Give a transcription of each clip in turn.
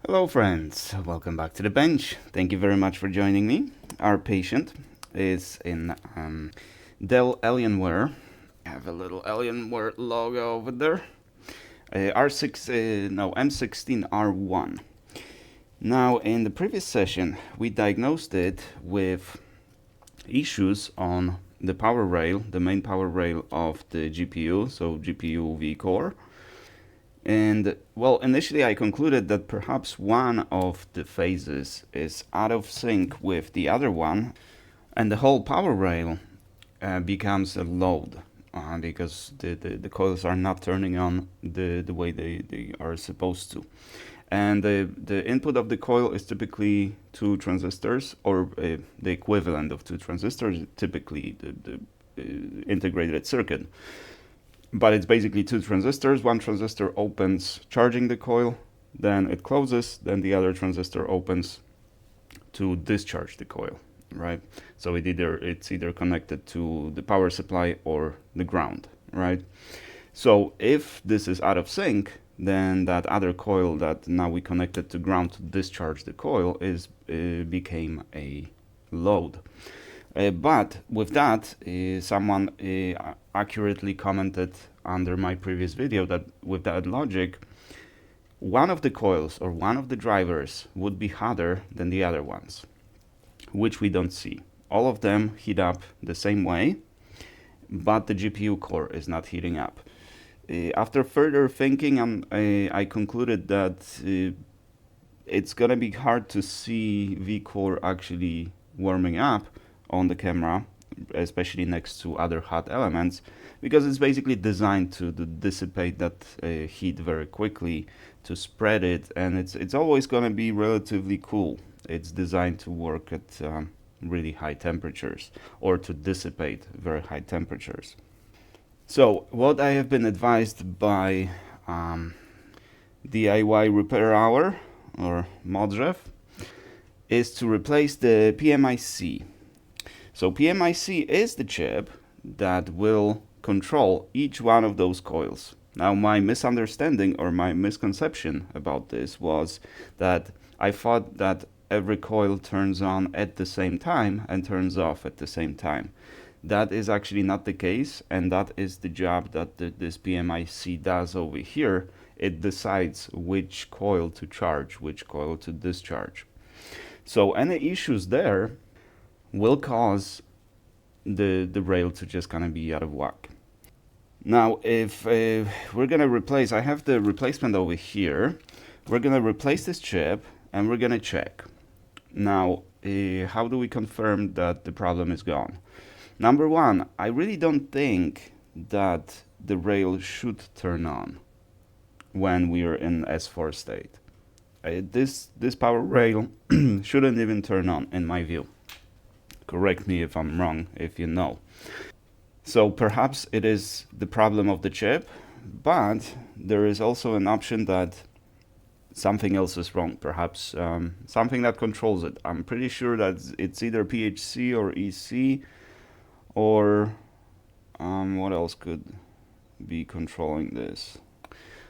Hello friends, welcome back to the bench. Thank you very much for joining me. Our patient is in Dell Alienware. I have a little Alienware logo over there. M16 R1. Now in the previous session we diagnosed it with issues on the power rail, the main power rail of the GPU, so GPU V core. And well, initially I concluded that perhaps one of the phases is out of sync with the other one, and the whole power rail becomes a load because the coils are not turning on the way they are supposed to. And the input of the coil is typically 2 transistors, or the equivalent of 2 transistors, typically the integrated circuit. But it's basically 2 transistors. One transistor opens charging the coil, then it closes, then the other transistor opens to discharge the coil, right? So it's either connected to the power supply or the ground, right? So if this is out of sync, then that other coil that now we connected to ground to discharge the coil became a load. But with that, someone accurately commented under my previous video that with that logic, one of the coils or one of the drivers would be hotter than the other ones, which we don't see. All of them heat up the same way, but the GPU core is not heating up. After further thinking, I concluded that it's gonna be hard to see V-core actually warming up on the camera, especially next to other hot elements, because it's basically designed to dissipate that heat very quickly, to spread it, and it's always going to be relatively cool. It's designed to work at really high temperatures, or to dissipate very high temperatures. So what I have been advised by DIY Repair Hour, or Modref, is to replace the PMIC. So PMIC is the chip that will control each one of those coils. Now my misunderstanding or my misconception about this was that I thought that every coil turns on at the same time and turns off at the same time. That is actually not the case, and that is the job that this PMIC does over here. It decides which coil to charge, which coil to discharge. So any issues there will cause the rail to just kind of be out of whack. Now, if we're going to replace, I have the replacement over here. We're going to replace this chip and we're going to check. Now, how do we confirm that the problem is gone? Number one, I really don't think that the rail should turn on when we are in S4 state. This power rail shouldn't even turn on, in my view. Correct me if I'm wrong, if you know. So perhaps it is the problem of the chip, but there is also an option that something else is wrong. Perhaps something that controls it. I'm pretty sure that it's either PHC or EC, or what else could be controlling this?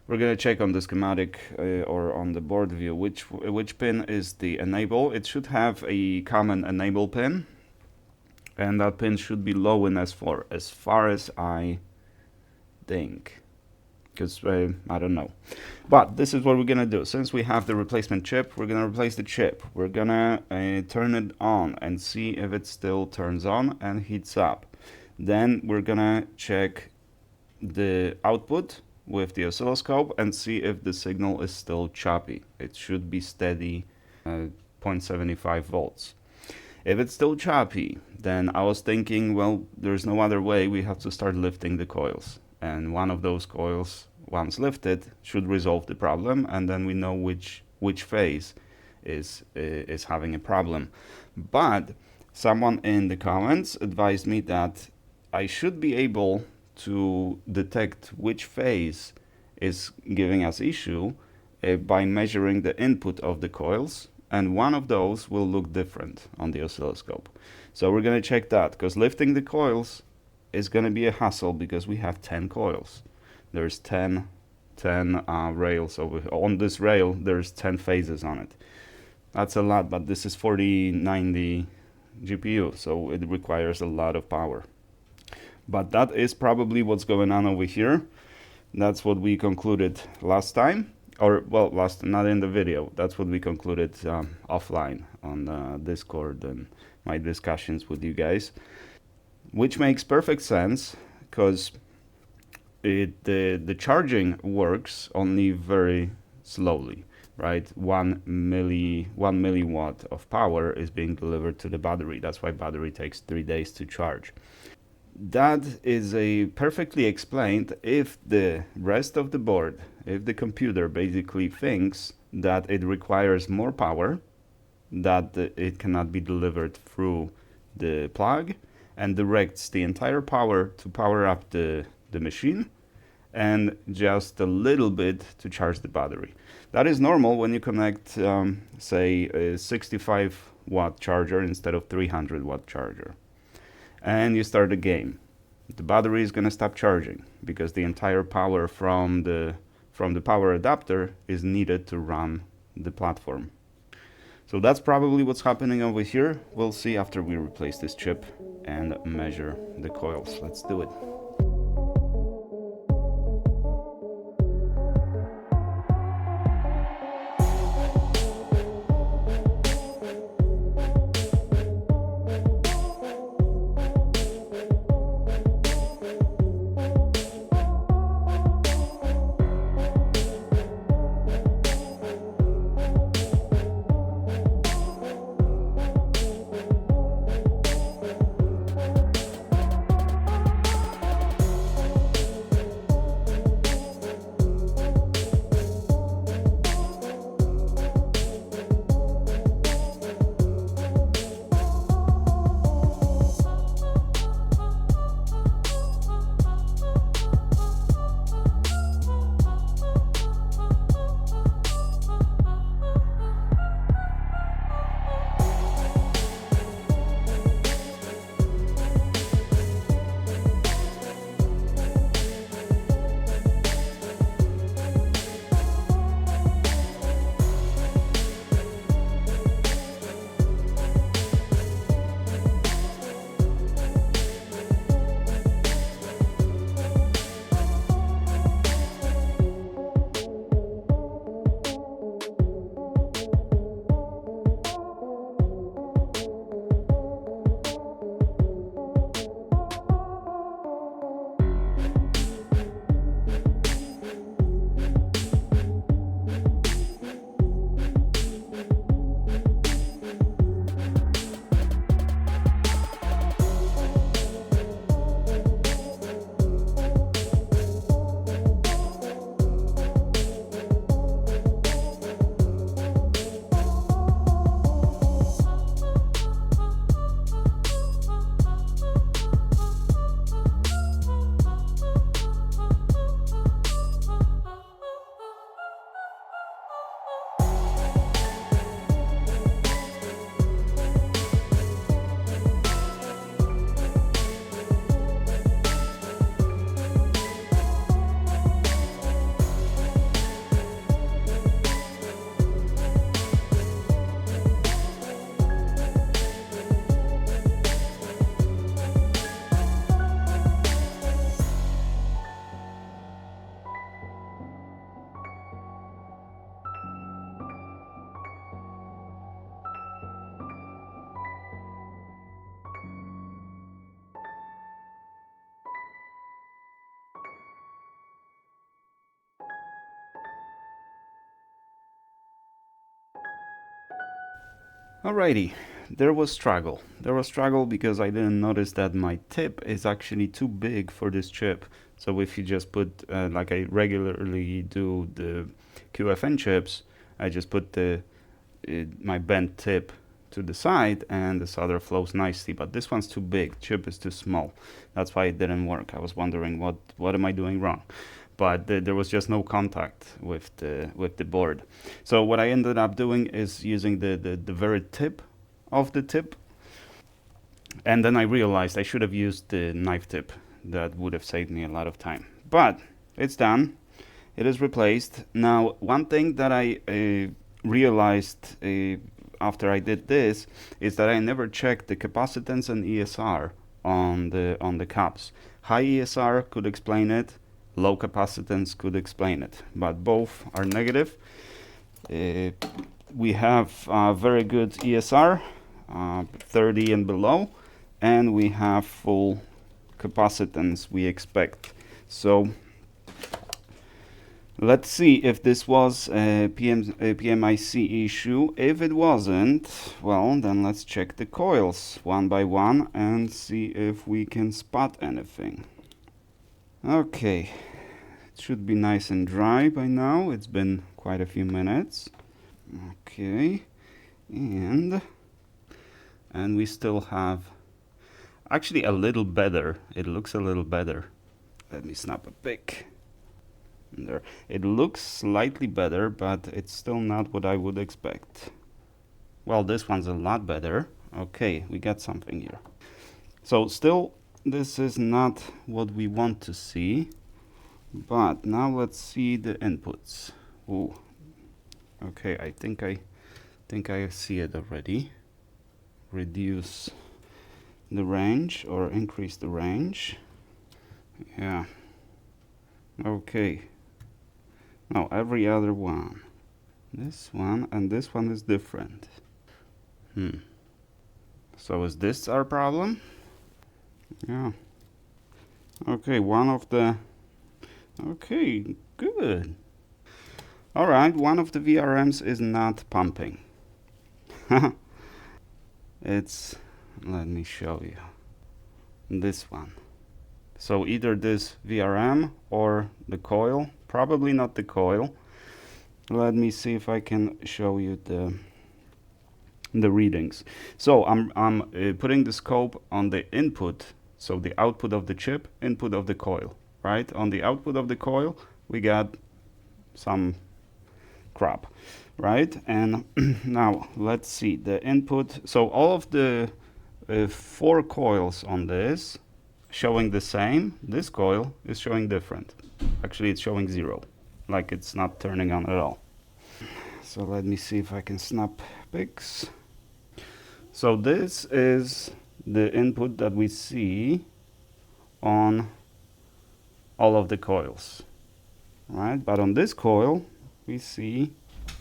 We're going to check on the schematic or on the board view which pin is the enable. It should have a common enable pin, and that pin should be low in S4 as far as I think, because I don't know. But this is what we're gonna do. Since we have the replacement chip, we're gonna replace the chip. We're gonna turn it on and see if it still turns on and heats up. Then we're gonna check the output with the oscilloscope and see if the signal is still choppy. It should be steady 0.75 volts. If it's still choppy, then I was thinking, well, there's no other way. We have to start lifting the coils. And one of those coils, once lifted, should resolve the problem. And then we know which phase is having a problem. But someone in the comments advised me that I should be able to detect which phase is giving us issue by measuring the input of the coils, and one of those will look different on the oscilloscope. So we're going to check that, because lifting the coils is going to be a hassle because we have 10 coils. There's 10 10 rails. So on this rail, there's 10 phases on it. That's a lot, but this is 4090 GPU, so it requires a lot of power. But that is probably what's going on over here. That's what we concluded last time, or well, not in the video. That's what we concluded offline on Discord and my discussions with you guys, which makes perfect sense because the charging works only very slowly, right? 1 milliwatt of power is being delivered to the battery. That's why battery takes 3 days to charge. That is perfectly explained if the rest of the board, if the computer basically thinks that it requires more power, that it cannot be delivered through the plug, and directs the entire power to power up the machine and just a little bit to charge the battery. That is normal when you connect, say, a 65 watt charger instead of 300 watt charger. And you start the game. The battery is going to stop charging because the entire power from the power adapter is needed to run the platform. So that's probably what's happening over here. We'll see after we replace this chip and measure the coils. Let's do it. Alrighty, there was struggle. There was struggle because I didn't notice that my tip is actually too big for this chip. So if you just put, like I regularly do the QFN chips, I just put my bent tip to the side and the solder flows nicely. But this one's too big, chip is too small. That's why it didn't work. I was wondering what am I doing wrong? But there was just no contact with the board. So what I ended up doing is using the very tip of the tip, and then I realized I should have used the knife tip. That would have saved me a lot of time. But it's done, It is replaced. Now, one thing that I realized after I did this is that I never checked the capacitance and ESR on the caps. High ESR could explain it, low capacitance could explain it, but both are negative. We have very good ESR, 30 and below, and we have full capacitance we expect. So let's see if this was a PMIC issue. If it wasn't, well, then let's check the coils one by one and see if we can spot anything. Okay, it should be nice and dry by now. It's been quite a few minutes. Okay, and we still have actually a little better. It looks a little better. Let me snap a pic. There. It looks slightly better, but it's still not what I would expect. Well, this one's a lot better. Okay, we got something here. So still, this is not what we want to see. But now let's see the inputs. Ooh. Okay, I think I see it already. Reduce the range or increase the range. Yeah. Okay. Now every other one. This one and this one is different. So is this our problem? Yeah. Okay, one of the... Okay, good. Alright, one of the VRMs is not pumping. It's... Let me show you. This one. So either this VRM or the coil. Probably not the coil. Let me see if I can show you the readings. So I'm putting the scope on the input, so the output of the chip, input of the coil, right? On the output of the coil, we got some crap, right? And now let's see the input. So all of the 4 coils on this showing the same. This coil is showing different. Actually, it's showing 0, like it's not turning on at all. So let me see if I can snap pics. So this is the input that we see on all of the coils, right? But on this coil, we see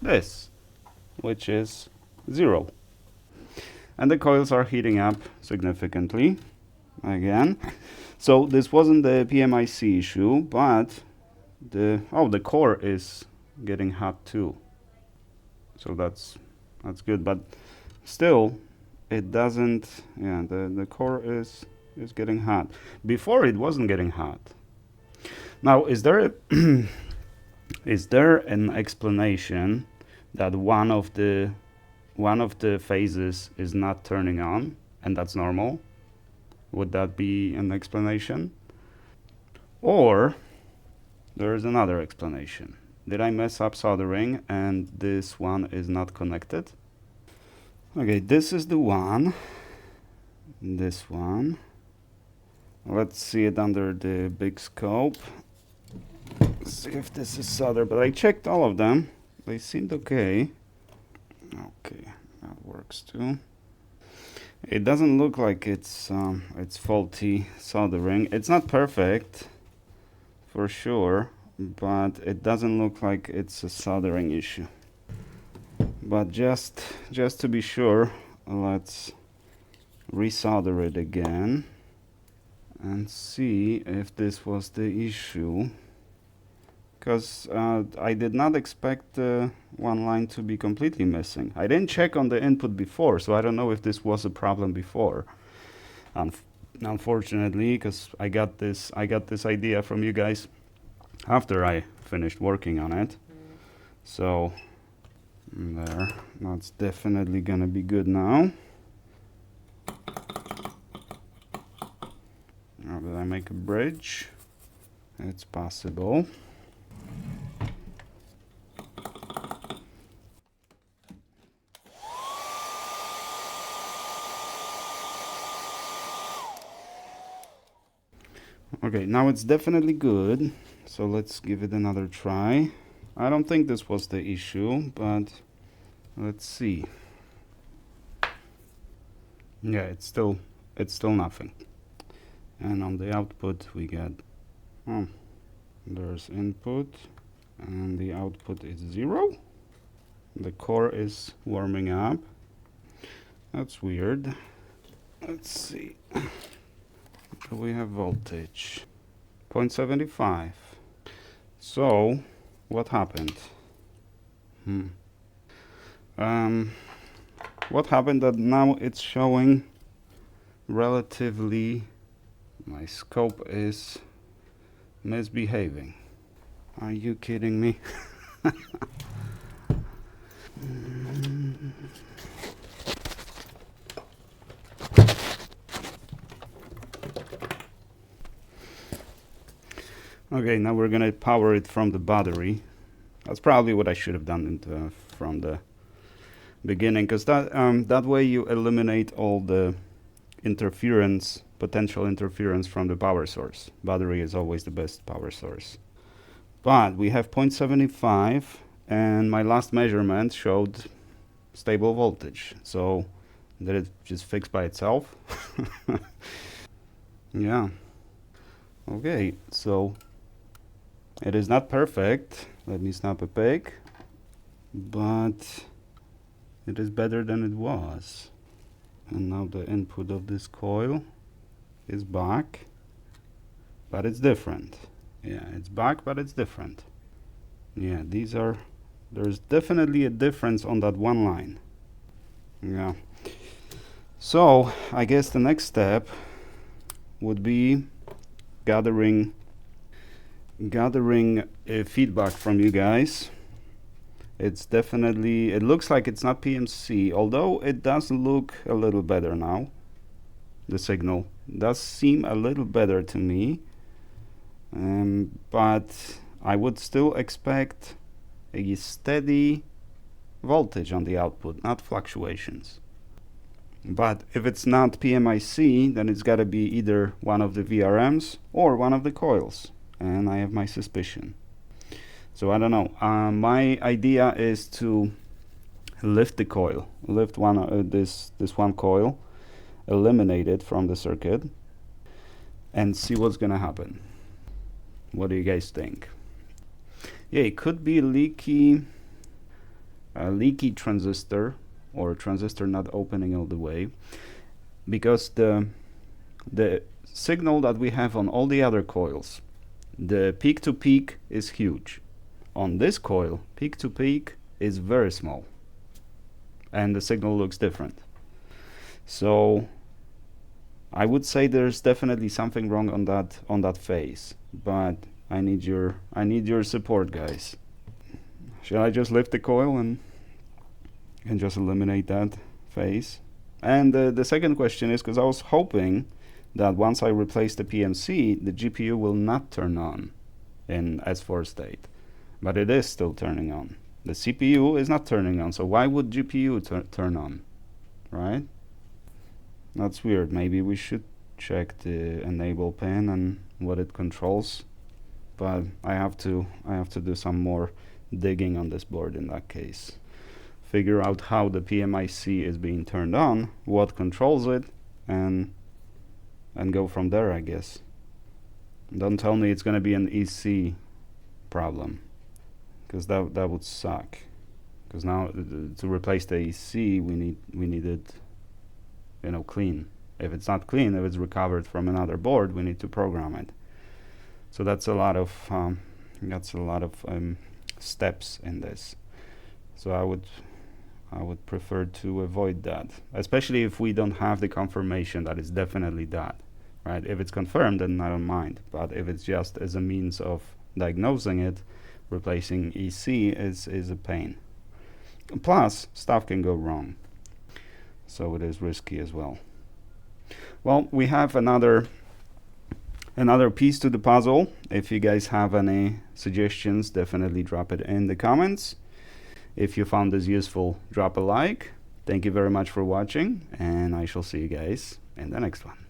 this, which is 0. And the coils are heating up significantly again. So this wasn't the PMIC issue, but the core is getting hot too. So that's good, but still it doesn't, yeah, the core is getting hot. Pbefore it wasn't getting hot. Now, is there an explanation that one of the phases is not turning on, and that's normal? Would that be an explanation? Or there is another explanation. Did I mess up soldering and this one is not connected? Okay, this is the one. This one. Let's see it under the big scope. See if this is soldered, but I checked all of them. They seemed okay. Okay, that works too. It doesn't look like it's faulty soldering. It's not perfect, for sure, but it doesn't look like it's a soldering issue. But just to be sure, let's resolder it again and see if this was the issue. Because I did not expect one line to be completely missing. I didn't check on the input before, so I don't know if this was a problem before. Unfortunately, because I got this idea from you guys after I finished working on it. So there, that's definitely gonna be good now. Now did I make a bridge? It's possible. Okay, now it's definitely good. So let's give it another try. I don't think this was the issue, but let's see. Yeah, it's still nothing. And on the output we get, there's input and the output is 0. The core is warming up. That's weird. Let's see. So we have voltage 0.75. So what happened? What happened that now it's showing relatively, my scope is misbehaving. Are you kidding me? Okay, now we're gonna power it from the battery. That's probably what I should have done from the beginning, because that way you eliminate all the interference, potential interference from the power source. Battery is always the best power source. But we have 0.75, and my last measurement showed stable voltage. So did it just fix by itself? Yeah. Okay, so it is not perfect. Let me snap a pic. But it is better than it was. And now the input of this coil is back, but it's different. Yeah, it's back, but it's different. Yeah, there's definitely a difference on that one line. Yeah. So I guess the next step would be gathering feedback from you guys. It's definitely, it looks like it's not PMC, although it does look a little better now. The signal does seem a little better to me, but I would still expect a steady voltage on the output, not fluctuations. But if it's not PMIC, then it's got to be either one of the VRMs or one of the coils, and I have my suspicion. So I don't know. My idea is to lift the coil, lift this one coil, eliminate it from the circuit, and see what's gonna happen. What do you guys think? Yeah, it could be a leaky transistor, or a transistor not opening all the way, because the signal that we have on all the other coils, the peak to peak is huge. On this coil, peak to peak is very small, and the signal looks different. So I would say there's definitely something wrong on that phase, but I need your support, guys. Shall I just lift the coil and just eliminate that phase? And the second question is, because I was hoping that once I replace the PMC, the GPU will not turn on in S4 state. But it is still turning on. The CPU is not turning on, so why would GPU turn on, right? That's weird. Maybe we should check the enable pin and what it controls, but I have to do some more digging on this board in that case. Figure out how the PMIC is being turned on, what controls it, and go from there, I guess. Don't tell me it's going to be an EC problem, because that would suck. Because now to replace the EC, we need it, clean. If it's not clean, if it's recovered from another board, we need to program it. So that's a lot of steps in this. So I would prefer to avoid that, especially if we don't have the confirmation that it's definitely that, right? If it's confirmed, then I don't mind. But if it's just as a means of diagnosing it, replacing EC is a pain. Plus, stuff can go wrong, so it is risky as well. Well, we have another piece to the puzzle. If you guys have any suggestions, definitely drop it in the comments. If you found this useful, drop a like. Thank you very much for watching, and I shall see you guys in the next one.